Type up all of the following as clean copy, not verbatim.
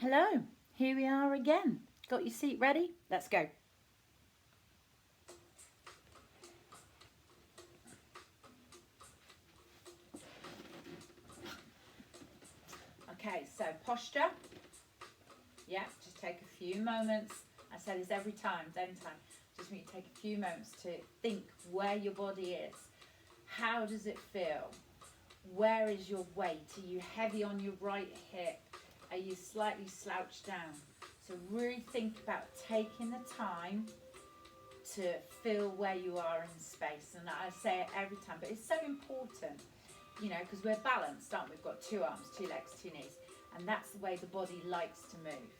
Hello, here we are again. Got your seat ready? Let's go. Okay, so posture. Yeah, just take a few moments. I say this every time, don't I? Just need to take a few moments to think where your body is. How does it feel? Where is your weight? Are you heavy on your right hip? Are you slightly slouched down? So really think about taking the time to feel where you are in space. And I say it every time, but it's so important, you know, because we're balanced, aren't we? We've got two arms, two legs, two knees, and that's the way the body likes to move.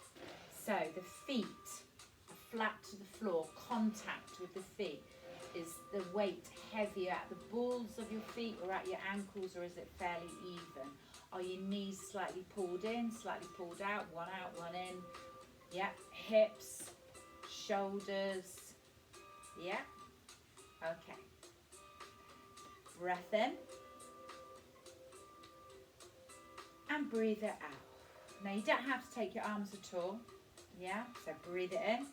So the feet are flat to the floor, contact with the feet. Is the weight heavier at the balls of your feet or at your ankles, or is it fairly even? Are your knees slightly pulled in, slightly pulled out, one in? Yeah, hips, shoulders. Yeah, okay. Breath in and breathe it out. Now you don't have to take your arms at all. Yeah, so breathe it in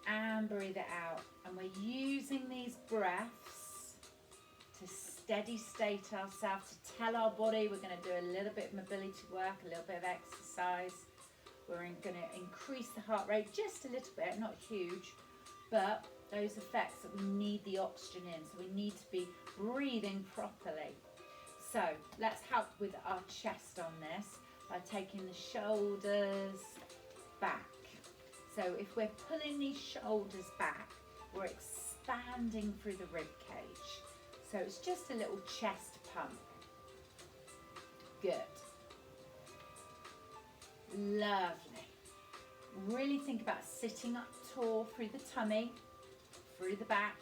and breathe it out. And we're using these breaths to steady state ourselves, to tell our body we're going to do a little bit of mobility work, a little bit of exercise. We're going to increase the heart rate just a little bit, not huge, but those effects that we need the oxygen in, so we need to be breathing properly. So let's help with our chest on this by taking the shoulders back. So if we're pulling these shoulders back, we're expanding through the rib cage. So it's just a little chest pump. Good. Lovely. Really think about sitting up tall through the tummy, through the back,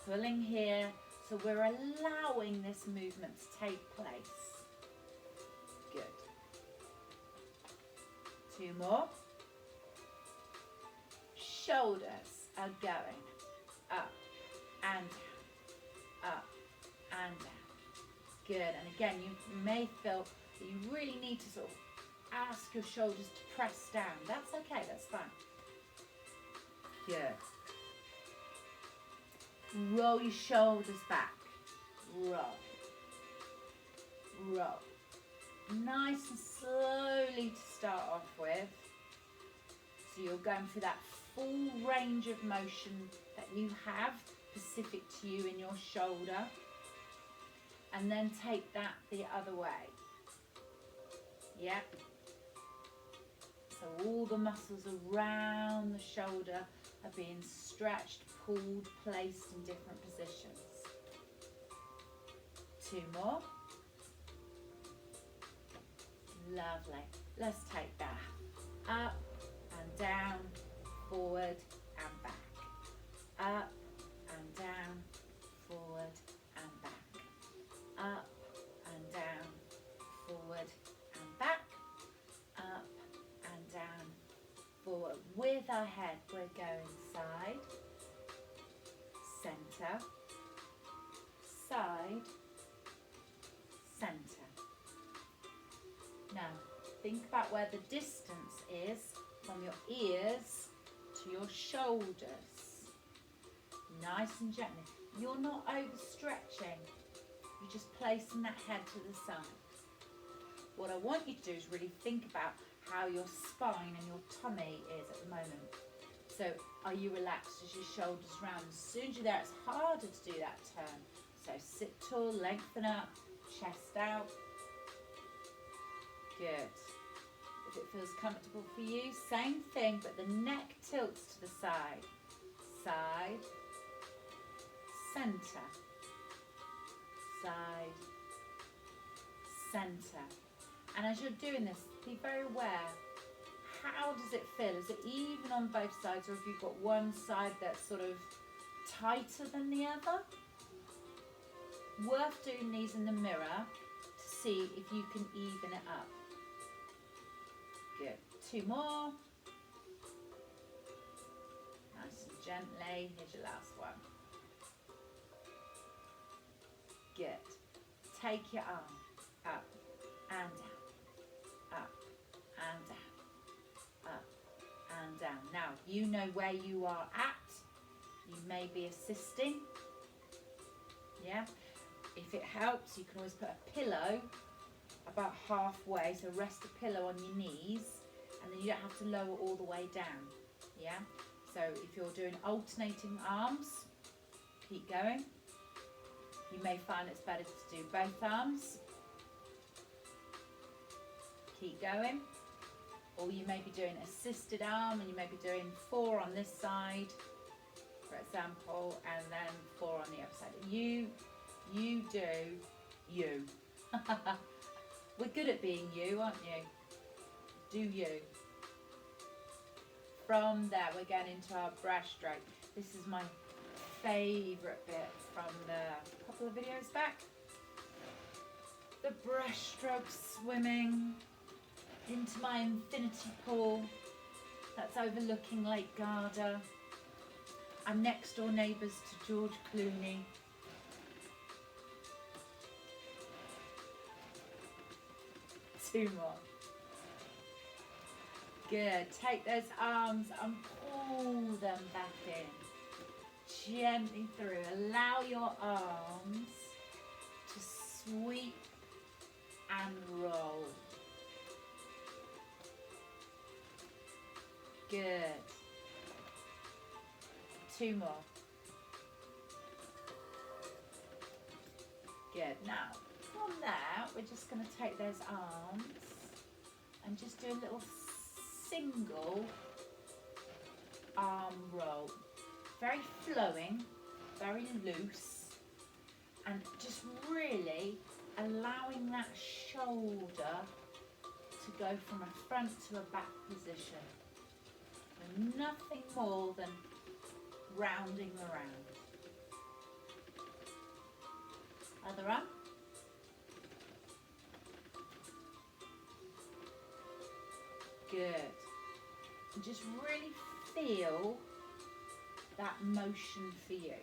pulling here. So we're allowing this movement to take place. Good. Two more. Shoulders are going up and down, up and down. Good. And again, you may feel that you really need to sort of ask your shoulders to press down. That's okay, that's fine. Good. Roll your shoulders back. Roll. Roll. Nice and slowly to start off with. So you're going through that full range of motion that you have specific to you in your shoulder. And then take that the other way. Yep. So all the muscles around the shoulder are being stretched, pulled, placed in different positions. Two more. Lovely. Let's take that up and down, forward and back. Up and down, forward and back. Up and down, forward and back. Up and down, forward. With our head, we're going side, centre, side, centre. Now, think about where the distance is from your ears to your shoulders. Nice and gently. You're not overstretching. You're just placing that head to the side. What I want you to do is really think about how your spine and your tummy is at the moment. So are you relaxed as your shoulders round? As soon as you're there, it's harder to do that turn. So sit tall, lengthen up, chest out. Good. If it feels comfortable for you, same thing, but the neck tilts to the side. Side, centre, side, centre. And as you're doing this, be very aware, how does it feel? Is it even on both sides, or have you got one side that's sort of tighter than the other? Worth doing these in the mirror to see if you can even it up. Good. Two more. Nice and gently. Here's your last one. Good. Take your arm up and down, up You know where you are at. You may be assisting. Yeah. If it helps, you can always put a pillow about halfway, so rest the pillow on your knees, and then you don't have to lower all the way down. Yeah. So if you're doing alternating arms, keep going. You may find it's better to do both arms. Keep going. Or you may be doing assisted arm, and you may be doing 4 on this side, for example, and then 4 on the other side. You do you. We're good at being you, aren't you? Do you. From there, we're getting into our breaststroke. This is my favourite bit from the couple of videos back. The breaststroke swimming into my infinity pool that's overlooking Lake Garda. I'm next door neighbours to George Clooney. Two more. Good. Take those arms and pull them back in. Gently through. Allow your arms to sweep and roll. Good. 2 more. Good. Now, from there, we're just going to take those arms and just do a little single arm roll. Very flowing, very loose, and just really allowing that shoulder to go from a front to a back position. And nothing more than rounding around. Other arm. Good. And just really feel that motion for you.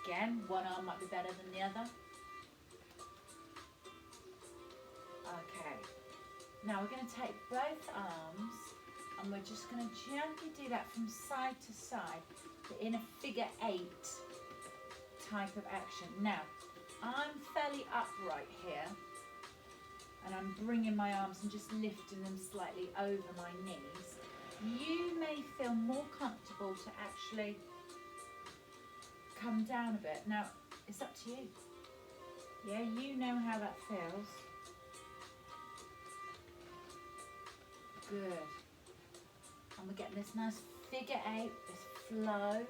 Again, one arm might be better than the other. Okay. Now we're going to take both arms and we're just going to gently do that from side to side, but in a figure 8 type of action. Now, I'm fairly upright here, and I'm bringing my arms and just lifting them slightly over my knees. You may feel more comfortable to actually come down a bit. Now, it's up to you. Yeah, you know how that feels. Good. And we're getting this nice figure 8, this flow,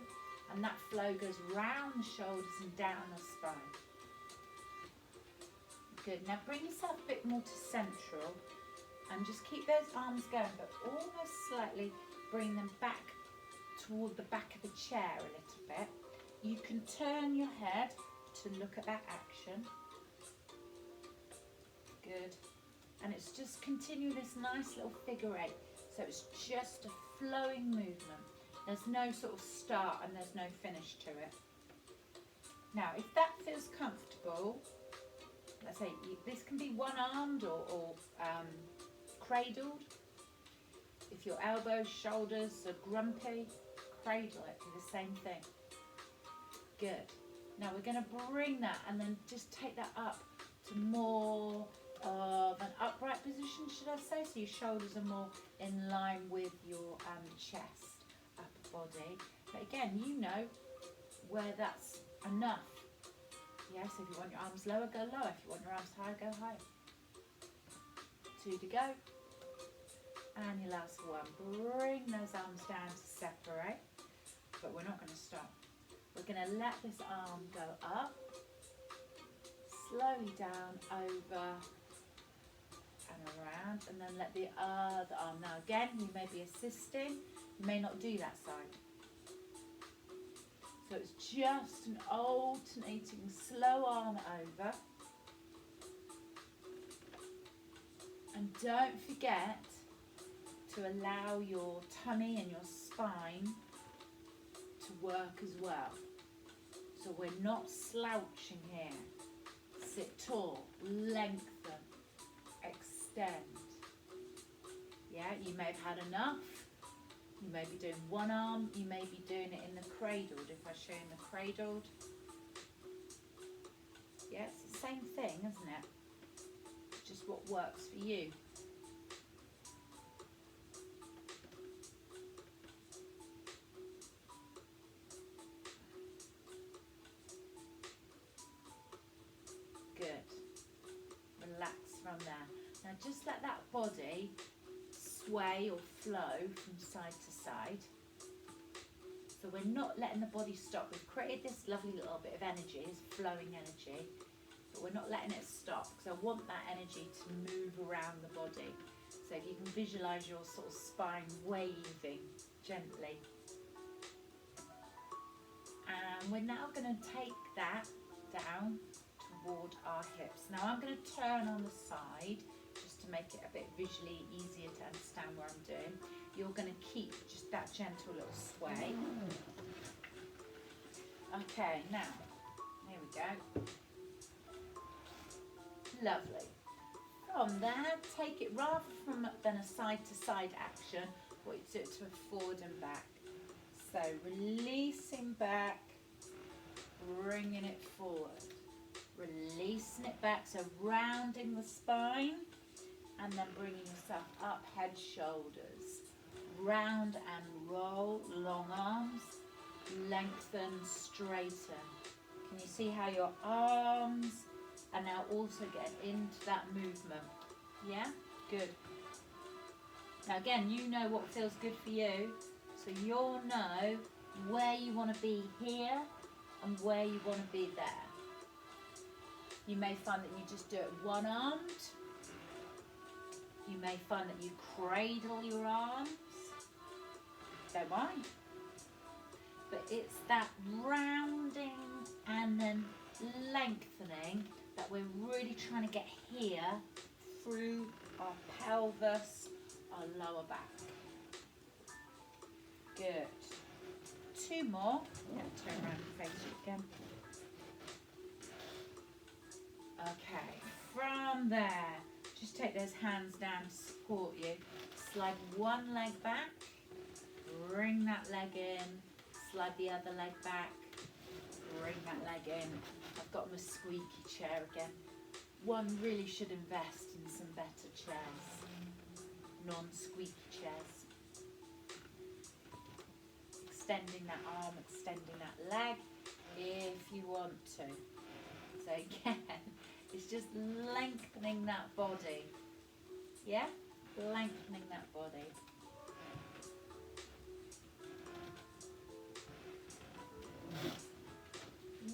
and that flow goes round the shoulders and down the spine. Good. Now bring yourself a bit more to central and just keep those arms going, but almost slightly bring them back toward the back of the chair a little bit. You can turn your head to look at that action. Good. And it's just continue this nice little figure 8. So it's just a flowing movement. There's no sort of start and there's no finish to it. Now, if that feels comfortable, let's say this can be one-armed or cradled. If your elbows, shoulders are grumpy, cradle it, do the same thing. Good. Now we're going to bring that and then just take that up to more of an upright position, should I say? So your shoulders are more in line with your chest, upper body. But again, you know where that's enough. Yeah, so if you want your arms lower, go lower. If you want your arms higher, go higher. 2 to go. And your last one. Bring those arms down to separate. But we're not going to stop. We're going to let this arm go up. Slowly down, over and around. And then let the other arm. Now again, you may be assisting. You may not do that side. So it's just an alternating slow arm over. And don't forget to allow your tummy and your spine to work as well. So we're not slouching here. Sit tall, lengthen, extend. extend. Yeah, you may have had enough. You may be doing one arm, you may be doing it in the cradled. If I show you in the cradled, yeah, it's the same thing, isn't it? It's just what works for you. Good. Relax from there. Now just let that body sway or flow from side to side. So we're not letting the body stop. We've created this lovely little bit of energy, this flowing energy, but we're not letting it stop because I want that energy to move around the body. So if you can visualise your sort of spine waving gently. And we're now going to take that down toward our hips. Now I'm going to turn on the side just to make it a bit visually easier to understand what I'm doing. You're going to keep just that gentle little sway. Okay, now, here we go. Lovely. From there, take it rather than a side to side action, what you do it to a forward and back. So releasing back, bringing it forward. Releasing it back, so rounding the spine and then bringing yourself up, head, shoulders. Round and roll, long arms, lengthen, straighten. Can you see how your arms are now also getting into that movement? Yeah? Good. Now again, you know what feels good for you, so you'll know where you want to be here and where you want to be there. You may find that you just do it one-armed. You may find that you cradle your arms. Don't mind. But it's that rounding and then lengthening that we're really trying to get here through our pelvis, our lower back. Good. Two more. I'm going to turn around and face you again. Okay, from there, just take those hands down to support you. Slide one leg back, bring that leg in, slide the other leg back, bring that leg in. I've got my squeaky chair again. One really should invest in some better chairs, non-squeaky chairs. Extending that arm, extending that leg if you want to. So again, it's just lengthening that body. Yeah? Lengthening that body.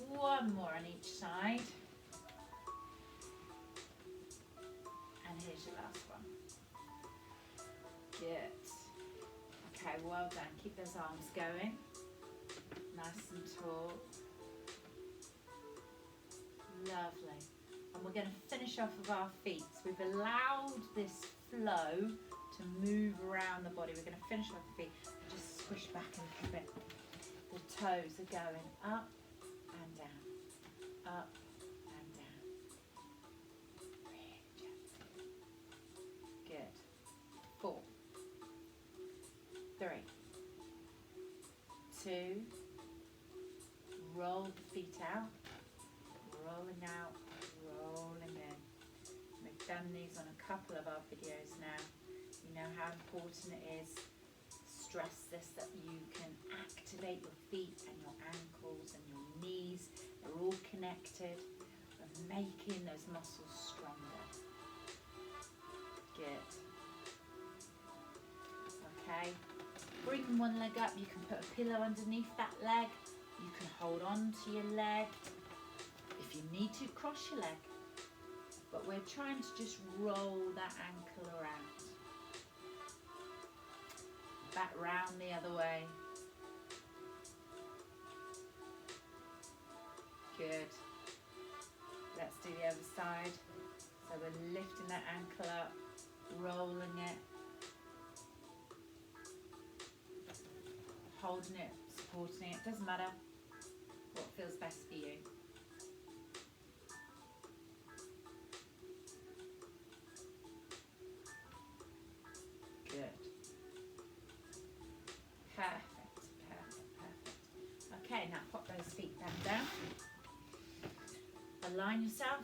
One more on each side. And here's your last one. Good. Okay, well done. Keep those arms going. Nice and tall. Lovely. And we're going to finish off with our feet. So we've allowed this flow to move around the body. We're going to finish off the feet and just squish back a little bit. The toes are going up and down, up and down. Really gently. Good. 4, 3, 2, roll the feet out, rolling out, rolling in. We've done these on a couple of our videos now. You know how important it is. Stress this, that you can activate your feet and your ankles and your knees. They're all connected. We're making those muscles stronger. Good. Okay. Bring one leg up. You can put a pillow underneath that leg. You can hold on to your leg. If you need to, cross your leg. But we're trying to just roll that ankle around. Back round the other way. Good. Let's do the other side. So we're lifting that ankle up, rolling it, holding it, supporting it. Doesn't matter what feels best for you. align yourself,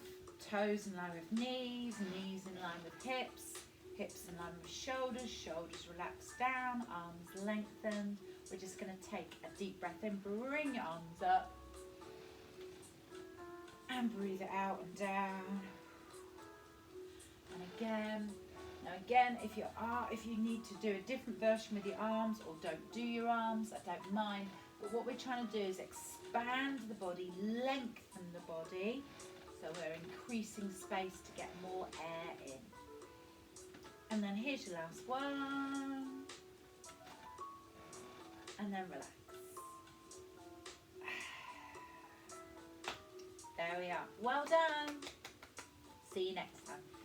toes in line with knees, knees in line with hips, hips in line with shoulders, shoulders relaxed down, arms lengthened. We're just going to take a deep breath in, bring your arms up, and breathe it out and down. And again. Now again, if you need to do a different version with your arms, or don't do your arms, I don't mind. But what we're trying to do is expand the body, lengthen the body, so we're increasing space to get more air in. And then here's your last one. And then relax. There we are. Well done. See you next time.